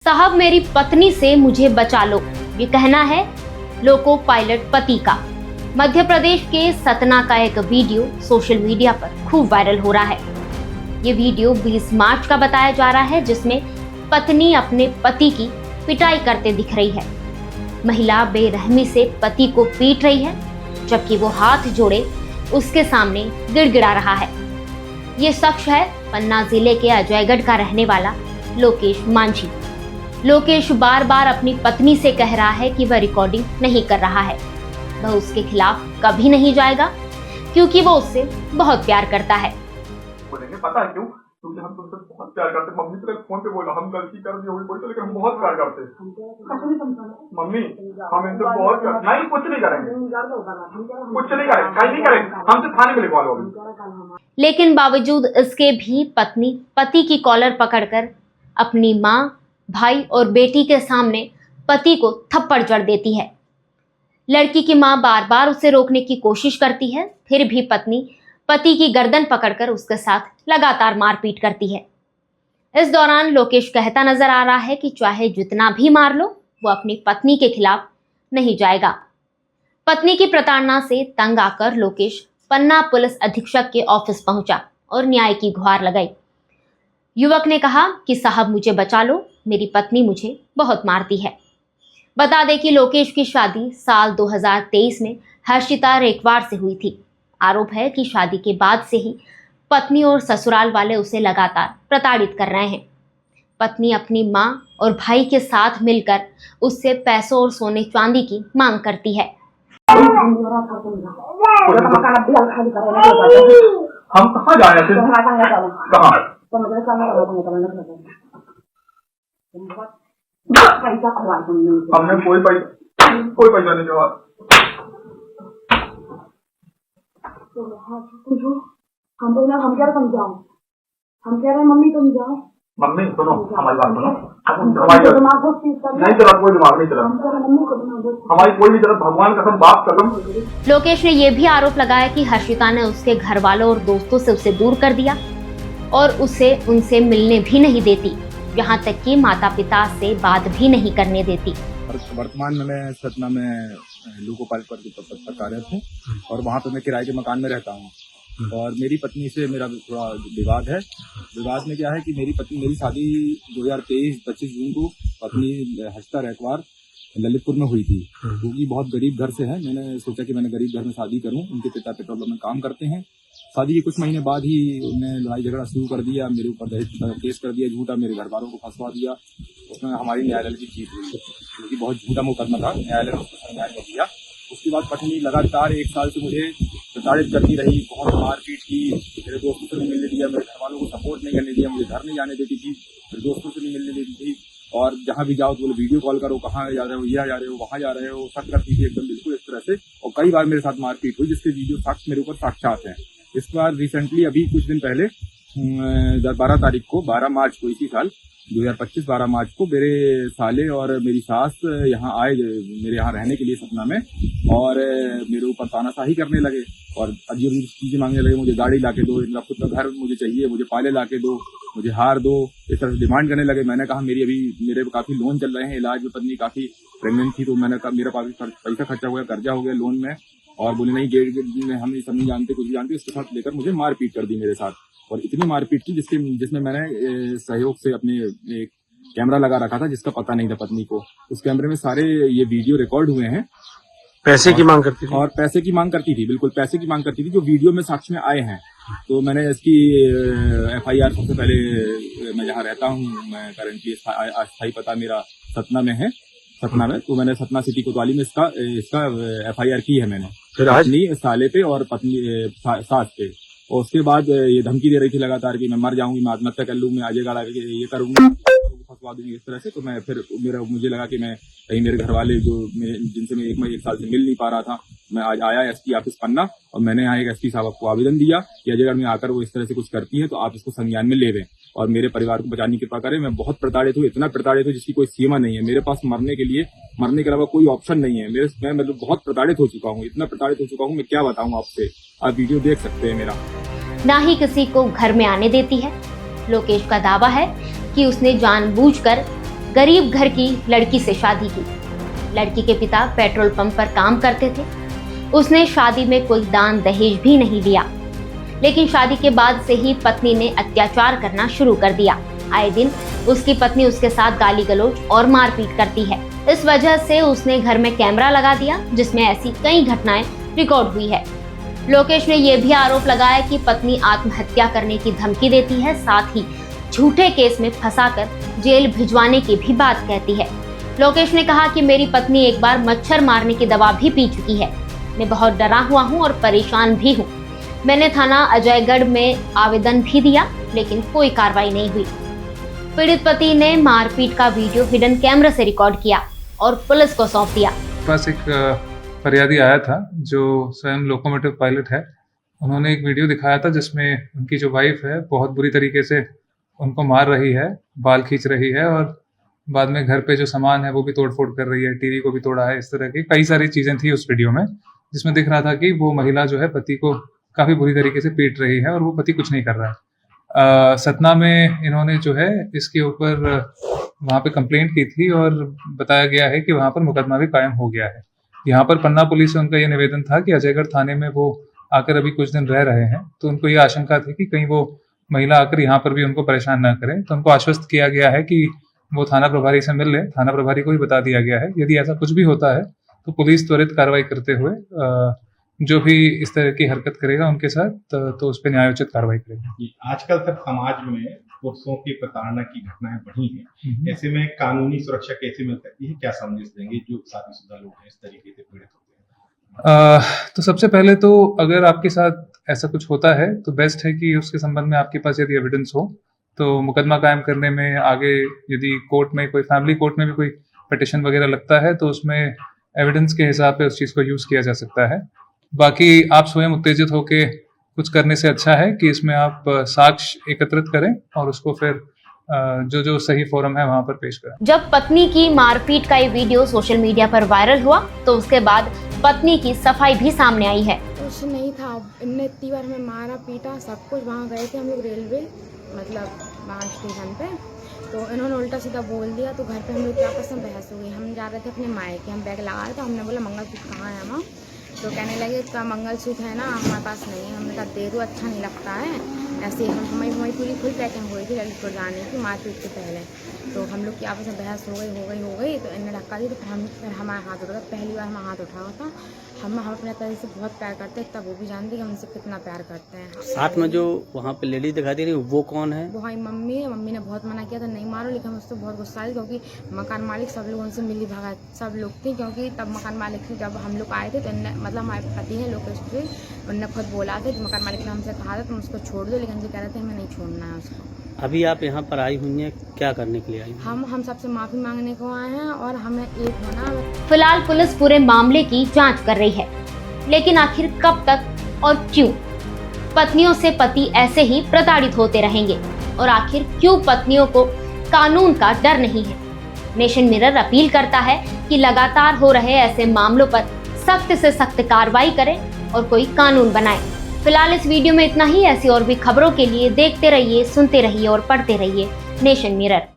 साहब मेरी पत्नी से मुझे बचा लो, ये कहना है लोको पायलट पति का। मध्य प्रदेश के सतना का एक वीडियो सोशल मीडिया पर खूब वायरल हो रहा है। ये वीडियो 20 मार्च का बताया जा रहा है, जिसमें पत्नी अपने पति की पिटाई करते दिख रही है। महिला बेरहमी से पति को पीट रही है, जबकि वो हाथ जोड़े उसके सामने गिड़गिड़ा रहा है। ये शख्स है पन्ना जिले के अजयगढ़ का रहने वाला लोकेश मांझी। लोकेश बार बार अपनी पत्नी से कह रहा है कि वह रिकॉर्डिंग नहीं कर रहा है, वह उसके खिलाफ कभी नहीं जाएगा क्योंकि वो उससे बहुत प्यार करता है। बोलेंगे पता है क्यों? क्योंकि हम तुमसे बहुत प्यार करते हैं। मम्मी तो फोन पे बोला हम गलती कर दी होगी कोई तो, लेकिन हम बहुत प्यार करते हैं। मम्मी हम इनसे बहुत प्यार नहीं, कुछ नहीं करेंगे, कुछ नहीं करेंगे, कहीं नहीं करेंगे, हमसे थाने में लिखवा लो अभी। लेकिन बावजूद इसके भी पत्नी पति की कॉलर पकड़कर अपनी माँ, भाई और बेटी के सामने पति को थप्पड़ जड़ देती है। लड़की की माँ बार बार उसे रोकने की कोशिश करती है, फिर भी पत्नी पति की गर्दन पकड़कर उसके साथ लगातार मारपीट करती है। इस दौरान लोकेश कहता नजर आ रहा है कि चाहे जितना भी मार लो, वो अपनी पत्नी के खिलाफ नहीं जाएगा। पत्नी की प्रताड़ना से तंग आकर लोकेश पन्ना पुलिस अधीक्षक के ऑफिस पहुंचा और न्याय की गुहार लगाई। युवक ने कहा कि साहब मुझे बचा लो, मेरी पत्नी मुझे बहुत मारती है। बता दें कि लोकेश की शादी साल 2023 में हर्षिता रेकवार से हुई थी। आरोप है कि शादी के बाद से ही पत्नी और ससुराल वाले उसे लगातार प्रताड़ित कर रहे हैं। पत्नी अपनी मां और भाई के साथ मिलकर उससे पैसों और सोने चांदी की मांग करती है। हम कहाँ जा रहे थे? कहाँ? हमने कोई पैसा नहीं दिया। हम क्या समझाओ? हम कह रहे हैं मम्मी तुम जाओ। मम्मी सुनो, हमारी बात सुनो। नहीं चला, कोई दिमाग नहीं चला हमारी, कोई नहीं चला, भगवान कसम, बाप कसम। लोकेश ने यह भी आरोप लगाया कि हर्षिता ने उसके घर वालों और दोस्तों से उसे दूर कर दिया और उसे उनसे मिलने भी नहीं देती, यहाँ तक कि माता पिता से बात भी नहीं करने देती। वर्तमान में मैं सतना में लोको पायलट पद पर कार्यरत हूँ और वहाँ पे मैं किराए के मकान में रहता हूँ। और मेरी पत्नी से मेरा थोड़ा विवाद है। विवाद में क्या है कि मेरी शादी 2023 25 जून को पत्नी हर्षिता रेकवार ललितपुर में हुई थी। क्योंकि बहुत गरीब घर से है, मैंने सोचा कि मैंने गरीब घर में शादी करूं। उनके पिता पेट्रोल पंप में काम करते हैं। शादी के कुछ महीने बाद ही उन्होंने लड़ाई झगड़ा शुरू कर दिया, मेरे ऊपर दहेज केस कर दिया झूठा, मेरे घर वालों को फंसवा दिया। उसमें हमारी न्यायालय की जीत हुई, क्योंकि बहुत झूठा मुकदमा था, न्यायालय ने उसको न्याय नहीं दिया। उसके बाद पत्नी लगातार 1 साल से मुझे प्रताड़ित करती रही, बहुत मारपीट की, मेरे दोस्तों से नहीं मिलने दिया, मेरे घर वालों को सपोर्ट नहीं करने दिया, मुझे घर नहीं जाने देती थी, मेरे दोस्तों से नहीं मिलने देती थी। और जहाँ भी जाओ तो बोले वीडियो कॉल करो, कहाँ जा रहे हो, यहाँ जा रहे हो, वहाँ जा रहे हो, शक करती थी एकदम बिल्कुल इस तरह से। और कई बार मेरे साथ मारपीट हुई, जिसके वीडियो साक्ष्य मेरे ऊपर साक्षात हैं। इसके बाद रिसेंटली अभी कुछ दिन पहले 12 मार्च को इसी साल 2025 12 मार्च को मेरे साले और मेरी सास यहाँ आए मेरे यहाँ रहने के लिए सतना में, और मेरे ऊपर तानाशाही करने लगे और अजीब अजीब चीजें मांगने लगे। मुझे गाड़ी लाके दो, इनका खुद का घर मुझे चाहिए, मुझे पाले लाके दो, मुझे हार दो, इस तरह से डिमांड करने लगे। मैंने कहा मेरे काफी लोन चल रहे हैं, इलाज में पत्नी काफी प्रेगनेंट थी, तो मैंने कहा मेरा काफी पैसा खर्चा हो गया, कर्जा हो गया लोन में। और बोले नहीं गेट में हम सब नहीं जानते, कुछ जानते। उसके साथ लेकर मुझे मारपीट कर दी मेरे साथ, और इतनी मारपीट की जिसमें मैंने सहयोग से अपने एक कैमरा लगा रखा था, जिसका पता नहीं था पत्नी को। उस कैमरे में सारे ये वीडियो रिकॉर्ड हुए हैं। पैसे की मांग करती थी, और पैसे की मांग करती थी, बिल्कुल पैसे की मांग करती थी, जो वीडियो में साक्ष्य में आए हैं। तो मैंने इसकी FIR सबसे पहले, मैं जहाँ रहता हूँ, मैं करंटली अस्थायी पता मेरा सतना में है, सतना में, तो मैंने सतना सिटी कोतवाली में इसका FIR की है मैंने, अपनी साले पे और पत्नी सास पे। और उसके बाद ये धमकी दे रही थी लगातार कि मैं मर जाऊंगी, मैं आत्महत्या कर लूँ, मैं आजेगा ये करूंगी, फंसवा दूंगी इस तरह से। तो मैं फिर मुझे लगा कि मैं कहीं मेरे घर वाले जिनसे मैं 1 साल से मिल नहीं पा रहा था, मैं आज आया SP ऑफिस पन्ना, और मैंने यहाँ एक SP साहब को आवेदन दिया कि अजयगढ़ में आकर वो इस तरह से कुछ करती है तो आप इसको संज्ञान में ले लें और मेरे परिवार को बचाने की कृपा करें। मैं बहुत प्रताड़ित हूँ, इतना प्रताड़ित हूँ जिसकी कोई सीमा नहीं है। मेरे पास मरने के अलावा कोई ऑप्शन नहीं है। मैं मतलब बहुत प्रताड़ित हो चुका हूँ, इतना प्रताड़ित हो चुका हूँ, मैं क्या बताऊँ आपसे। आप वीडियो देख सकते हैं मेरा। ना ही किसी को घर में आने देती है। लोकेश का दावा है कि उसने जानबूझकर गरीब घर की लड़की से शादी की। लड़की के पिता पेट्रोल पंप पर काम करते थे। उसने शादी में कोई दान दहेज भी नहीं दिया, लेकिन शादी के बाद से ही पत्नी ने अत्याचार करना शुरू कर दिया। आए दिन उसकी पत्नी उसके साथ गाली गलौज और मारपीट करती है। इस वजह से उसने घर में कैमरा लगा दिया, जिसमें ऐसी कई घटनाएं रिकॉर्ड हुई है। लोकेश ने यह भी आरोप लगाया कि पत्नी आत्महत्या करने की धमकी देती है, साथ ही झूठे केस में फंसाकर जेल भिजवाने की भी बात कहती है। लोकेश ने कहा कि मेरी पत्नी एक बार मच्छर मारने की दवा भी पी चुकी है। मैं बहुत डरा हुआ हूँ और परेशान भी हूँ। मैंने थाना अजयगढ़ में आवेदन भी दिया, लेकिन कोई कार्रवाई नहीं हुई। पीड़ित पति ने मारपीट का वीडियो हिडन कैमरा से रिकॉर्ड किया और पुलिस को सौंप दिया। पास एक फरियादी आया था जो स्वयं लोकोमोटिव पायलट है। उन्होंने एक वीडियो दिखाया था जिसमें उनकी जो वाइफ है बहुत बुरी तरीके से उनको मार रही है, बाल खींच रही है और बाद में घर पे जो सामान है वो भी तोड़ फोड़ कर रही है, टीवी को भी तोड़ा है। इस तरह की कई सारी चीजें थी उस वीडियो में, जिसमें दिख रहा था कि वो महिला जो है पति को काफी बुरी तरीके से पीट रही है और वो पति कुछ नहीं कर रहा है। सतना में इन्होंने जो है इसके ऊपर वहां पे कंप्लेंट की थी और बताया गया है कि वहां पर मुकदमा भी कायम हो गया है। यहाँ पर पन्ना पुलिस से उनका ये निवेदन था कि अजयगढ़ थाने में वो आकर अभी कुछ दिन रह रहे हैं, तो उनको ये आशंका थी कि कहीं वो महिला आकर यहाँ पर भी उनको परेशान ना करे। तो उनको आश्वस्त किया गया है कि वो थाना प्रभारी से मिल ले। थाना प्रभारी को भी बता दिया गया है यदि ऐसा कुछ भी होता है तो पुलिस त्वरित कार्रवाई करते हुए जो भी इस तरह की हरकत करेगा उनके साथ तो उस पर न्यायोचित कार्रवाई करेगी। आजकल तक समाज में पुरुषों की प्रताड़ना की घटनाएं बढ़ी हैं। ऐसे में कानूनी सुरक्षा कैसे मिल सकती है, क्या संदेश देंगे जो शादीशुदा लोग हैं इस तरीके से पीड़ित होते हैं? तो सबसे पहले तो अगर आपके साथ ऐसा कुछ होता है तो बेस्ट है कि उसके संबंध में आपके पास यदि एविडेंस हो तो मुकदमा कायम करने में आगे यदि कोर्ट में कोई फैमिली कोर्ट में भी कोई पिटिशन वगैरह लगता है तो उसमें एविडेंस के हिसाब से उस चीज़ को यूज़ किया जा सकता है। बाकी आप स्वयं उत्तेजित होके कुछ करने से अच्छा है कि इसमें आप साक्ष्य एकत्रित करें और उसको फिर जो सही फोरम है वहां पर पेश करें। जब पत्नी की मारपीट का ये वीडियो सोशल मीडिया पर वायरल हुआ तो उसके बाद पत्नी की सफाई भी सामने आई है। कुछ नहीं था, इनने इतनी बार हमें मारा पीटा सब कुछ। वहाँ गए थे हम लोग रेलवे वहाँ स्टेशन पे, तो इन्होंने उल्टा सीधा बोल दिया। तो घर पे हम लोग की आपस में बहस हो गई। हम जा रहे थे अपने मायके, हम बैग लगा रहे थे। हमने बोला मंगलसूत्र कहाँ है माँ? तो कहने लगे इसका मंगलसूत्र है ना हमारे पास नहीं है। हमने कहा दे दो, अच्छा नहीं लगता है। ऐसे ही हमारी पूरी फुल पैकिंग हुई थी ललितपुर जाने की मारपीट से पहले। तो हम लोग की आपस में बहस हो गई। तो इन्हें धक्का दी तो फिर हमारा हाथ उठ गया। पहली बार हमारा हाथ उठाया था। हम अपने तरह से बहुत प्यार करते हैं, तब वो भी जानते कि हम उनसे कितना प्यार करते हैं। साथ में जो वहाँ पे लेडीज दिखाई दे रही है वो कौन है? वो हमारी मम्मी है। मम्मी ने बहुत मना किया था नहीं मारो, लेकिन मुझसे बहुत गुस्सा आई क्योंकि मकान मालिक सब लोग उनसे मिली भगत सब लोग थे। क्योंकि तब मकान मालिक से जब हम लोग आए थे तो इनने मतलब हमारे पति हैं लोकेश जी, उनने खुद बोला था कि मकान मालिक ने हमसे कहा था तुम उसको छोड़ दो, लेकिन जी कह रहे थे हमें नहीं छोड़ना है उसको। अभी आप यहाँ पर आई हुई हैं, क्या करने के लिए आई? हम सबसे माफी मांगने को आए हैं और हमें एक होना। फिलहाल पुलिस पूरे मामले की जांच कर रही है, लेकिन आखिर कब तक और क्यों पत्नियों से पति ऐसे ही प्रताड़ित होते रहेंगे और आखिर क्यों पत्नियों को कानून का डर नहीं है? नेशन मिरर अपील करता है कि लगातार हो रहे ऐसे मामलों पर सख्त से सख्त कार्रवाई करें और कोई कानून बनाए। फिलहाल इस वीडियो में इतना ही। ऐसी और भी खबरों के लिए देखते रहिए, सुनते रहिए और पढ़ते रहिए नेशन मिरर।